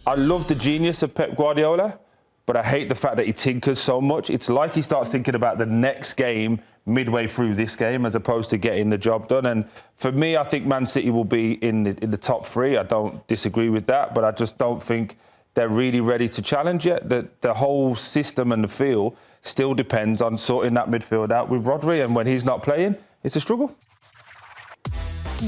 I love the genius of Pep Guardiola, but I hate the fact that he tinkers so much. It's like he starts thinking about the next game midway through this game as opposed to getting the job done. And for me, I think Man City will be in the top three. I don't disagree with that, but I just don't think they're really ready to challenge yet. The whole system and the feel still depends on sorting that midfield out with Rodri, and when he's not playing, it's a struggle.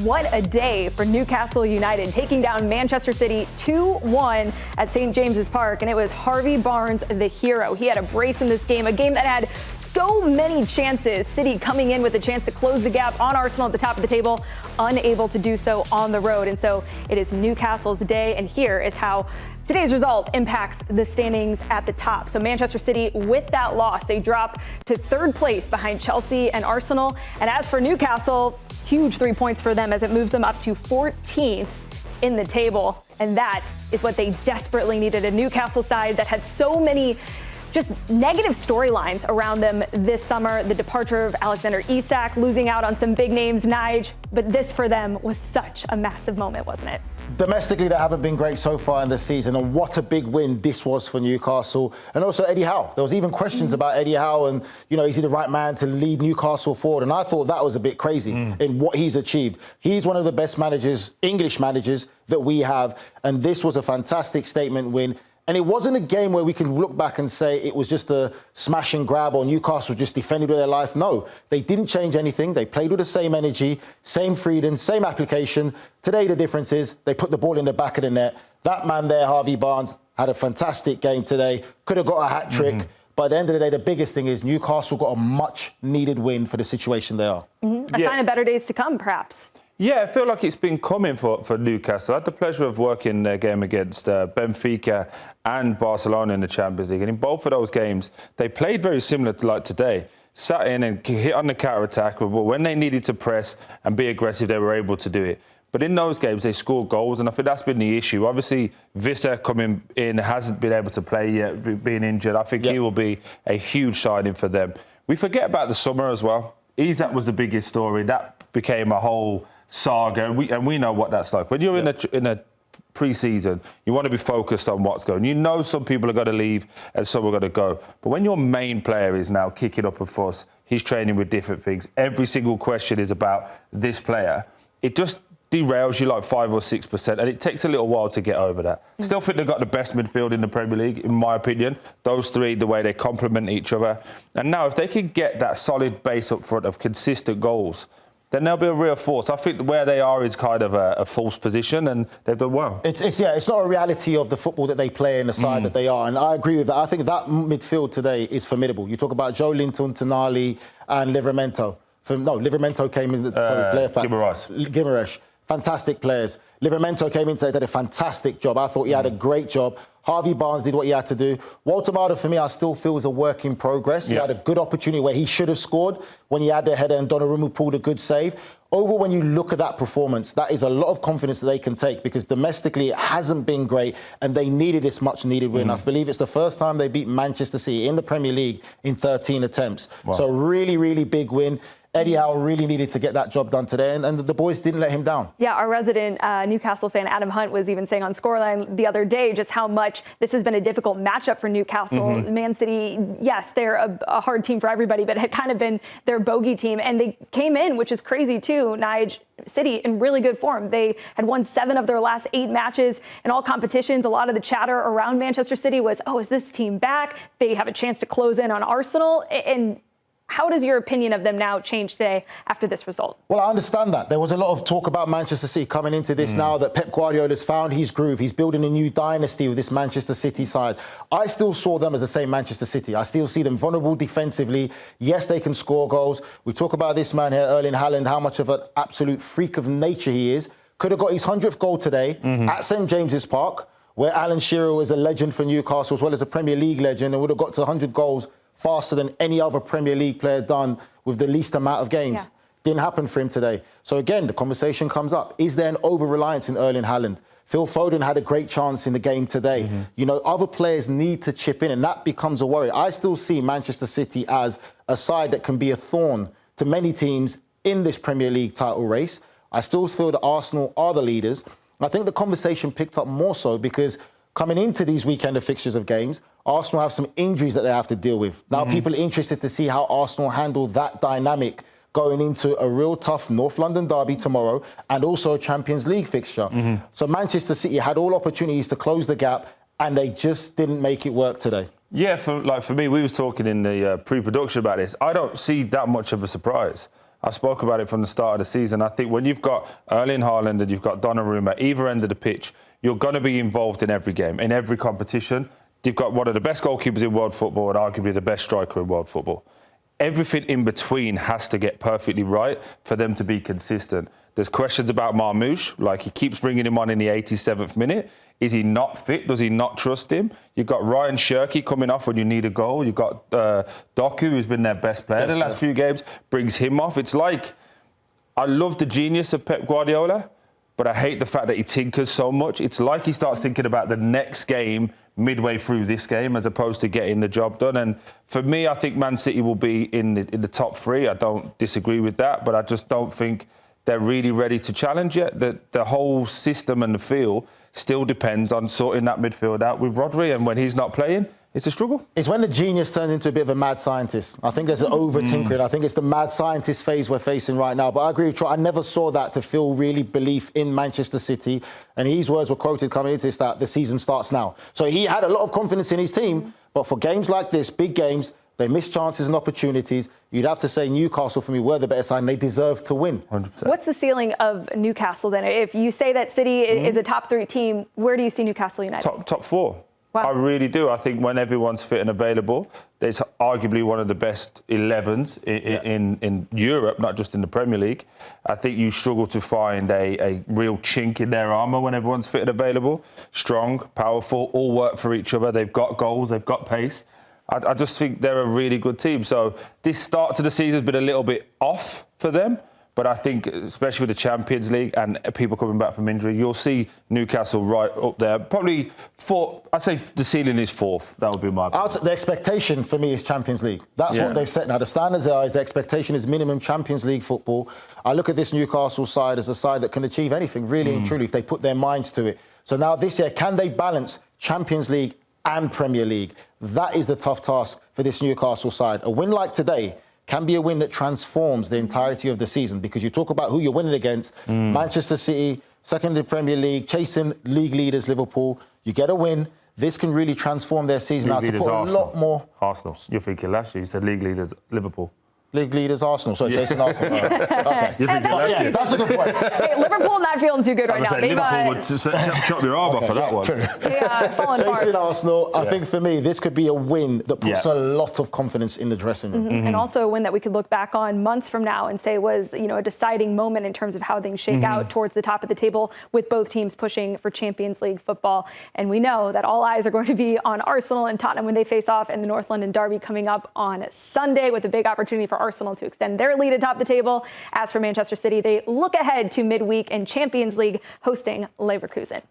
What a day for Newcastle United, taking down Manchester City 2-1 at St. James's Park, and it was Harvey Barnes, the hero. He had a brace in this game, a game that had so many chances. City coming in with a chance to close the gap on Arsenal at the top of the table, unable to do so on the road. And so it is Newcastle's day, and here is how today's result impacts the standings at the top. So Manchester City, with that loss, they drop to third place behind Chelsea and Arsenal. And as for Newcastle, huge 3 points for them as it moves them up to 14th in the table. And that is what they desperately needed. A Newcastle side that had so many just negative storylines around them this summer. The departure of Alexander Isak, losing out on some big names, Nige. But this for them was such a massive moment, wasn't it? Domestically, they haven't been great so far in the season, and what a big win this was for Newcastle. And also Eddie Howe. There was even questions about Eddie Howe and, is he the right man to lead Newcastle forward? And I thought that was a bit crazy in what he's achieved. He's one of the best managers, English managers, that we have. And this was a fantastic statement win. And it wasn't a game where we can look back and say it was just a smash and grab or Newcastle just defended with their life. No, they didn't change anything. They played with the same energy, same freedom, same application. Today, the difference is they put the ball in the back of the net. That man there, Harvey Barnes, had a fantastic game today. Could have got a hat trick. But at the end of the day, the biggest thing is Newcastle got a much-needed win for the situation they are. A sign of better days to come, perhaps. Yeah, I feel like it's been coming for Newcastle. I had the pleasure of working their game against Benfica and Barcelona in the Champions League. And in both of those games, they played very similar to like today. Sat in and hit on the counter-attack. But when they needed to press and be aggressive, they were able to do it. But in those games, they scored goals, and I think that's been the issue. Obviously, Visser coming in hasn't been able to play yet, being injured. I think he will be a huge signing for them. We forget about the summer as well. Isak was the biggest story. That became a whole saga, and we know what that's like. When you're in a pre-season, you want to be focused on what's going. You know some people are going to leave and some are going to go. But when your main player is now kicking up a fuss, he's training with different things, every single question is about this player, it just derails you like 5 or 6%, and it takes a little while to get over that. Still think they've got the best midfield in the Premier League, in my opinion. Those three, the way they complement each other. And now if they can get that solid base up front of consistent goals, then they'll be a real force. I think where they are is kind of a false position, and they've done well. It's not a reality of the football that they play and the side that they are, and I agree with that. I think that midfield today is formidable. You talk about Joe Linton, Tonali, and Livramento. Livramento came in. Guimaraes. Fantastic players. Livramento came in today, did a fantastic job. I thought he had a great job. Harvey Barnes did what he had to do. Walter Marder, for me, I still feel is a work in progress. He had a good opportunity where he should have scored when he had the header and Donnarumma pulled a good save. Overall, when you look at that performance, that is a lot of confidence that they can take, because domestically it hasn't been great and they needed this much-needed win. I believe it's the first time they beat Manchester City in the Premier League in 13 attempts. Wow. So really, really big win. Eddie Howe really needed to get that job done today, and the boys didn't let him down. Yeah, our resident Newcastle fan, Adam Hunt, was even saying on Scoreline the other day just how much this has been a difficult matchup for Newcastle. Man City, yes, they're a hard team for everybody, but it had kind of been their bogey team. And they came in, which is crazy too, Nige, City in really good form. They had won 7 of their last 8 matches in all competitions. A lot of the chatter around Manchester City was, oh, is this team back? They have a chance to close in on Arsenal. And how does your opinion of them now change today after this result? Well, I understand that. There was a lot of talk about Manchester City coming into this now that Pep Guardiola's found his groove. He's building a new dynasty with this Manchester City side. I still saw them as the same Manchester City. I still see them vulnerable defensively. Yes, they can score goals. We talk about this man here, Erling Haaland, how much of an absolute freak of nature he is. Could have got his 100th goal today at St. James's Park, where Alan Shearer was a legend for Newcastle as well as a Premier League legend, and would have got to 100 goals faster than any other Premier League player done with the least amount of games. Didn't happen for him today. So again, the conversation comes up. Is there an over-reliance in Erling Haaland? Phil Foden had a great chance in the game today. Other players need to chip in, and that becomes a worry. I still see Manchester City as a side that can be a thorn to many teams in this Premier League title race. I still feel that Arsenal are the leaders. I think the conversation picked up more so because coming into these weekend of fixtures of games, Arsenal have some injuries that they have to deal with. Now, people are interested to see how Arsenal handle that dynamic going into a real tough North London derby tomorrow and also a Champions League fixture. So Manchester City had all opportunities to close the gap and they just didn't make it work today. Yeah, for me, we was talking in the pre-production about this. I don't see that much of a surprise. I spoke about it from the start of the season. I think when you've got Erling Haaland and you've got Donnarumma, either end of the pitch, you're going to be involved in every game, in every competition. You've got one of the best goalkeepers in world football and arguably the best striker in world football. Everything in between has to get perfectly right for them to be consistent. There's questions about Marmoush, like he keeps bringing him on in the 87th minute. Is he not fit? Does he not trust him? You've got Ryan Shirky coming off when you need a goal. You've got Doku, who's been their best player the last few games, brings him off. It's like, I love the genius of Pep Guardiola, but I hate the fact that he tinkers so much. It's like he starts thinking about the next game midway through this game as opposed to getting the job done. And for me, I think Man City will be in the top three. I don't disagree with that, but I just don't think they're really ready to challenge yet. The whole system and the feel still depends on sorting that midfield out with Rodri, and when he's not playing, it's a struggle. It's when the genius turns into a bit of a mad scientist. I think there's an over-tinkering. I think it's the mad scientist phase we're facing right now. But I agree with Troy. I never saw that to feel really belief in Manchester City. And his words were quoted coming into this that the season starts now. So he had a lot of confidence in his team. But for games like this, big games, they miss chances and opportunities. You'd have to say Newcastle, for me, were the better side and they deserve to win. 100%. What's the ceiling of Newcastle then? If you say that City is a top three team, where do you see Newcastle United? Top four. Wow. I really do. I think when everyone's fit and available, there's arguably one of the best 11s in Europe, not just in the Premier League. I think you struggle to find a real chink in their armour when everyone's fit and available. Strong, powerful, all work for each other. They've got goals, they've got pace. I just think they're a really good team. So this start to the season has been a little bit off for them. But I think, especially with the Champions League and people coming back from injury, you'll see Newcastle right up there. Probably fourth. I'd say the ceiling is fourth. That would be my opinion. The expectation for me is Champions League. That's what they've set now. The standards are, the expectation is minimum Champions League football. I look at this Newcastle side as a side that can achieve anything, really and truly, if they put their minds to it. So now this year, can they balance Champions League and Premier League? That is the tough task for this Newcastle side. A win like today can be a win that transforms the entirety of the season, because you talk about who you're winning against. Manchester City, second in the Premier League, chasing league leaders Liverpool. You get a win. This can really transform their season now to put a lot more. Arsenal. You're thinking last year, you said league leaders Liverpool. League leaders Arsenal. So Jason Arsenal. Okay. You're thinking last year. That's a good point. Hey, Liverpool not feeling too good right now. Liverpool would chop your arm off for that one. Yeah, falling apart. Chasing Arsenal, I think for me, this could be a win that puts a lot of confidence in the dressing room. And also a win that we could look back on months from now and say was, a deciding moment in terms of how things shake out towards the top of the table, with both teams pushing for Champions League football. And we know that all eyes are going to be on Arsenal and Tottenham when they face off in the North London derby coming up on Sunday, with a big opportunity for Arsenal to extend their lead atop the table. As for Manchester City, they look ahead to midweek and Champions League hosting Leverkusen.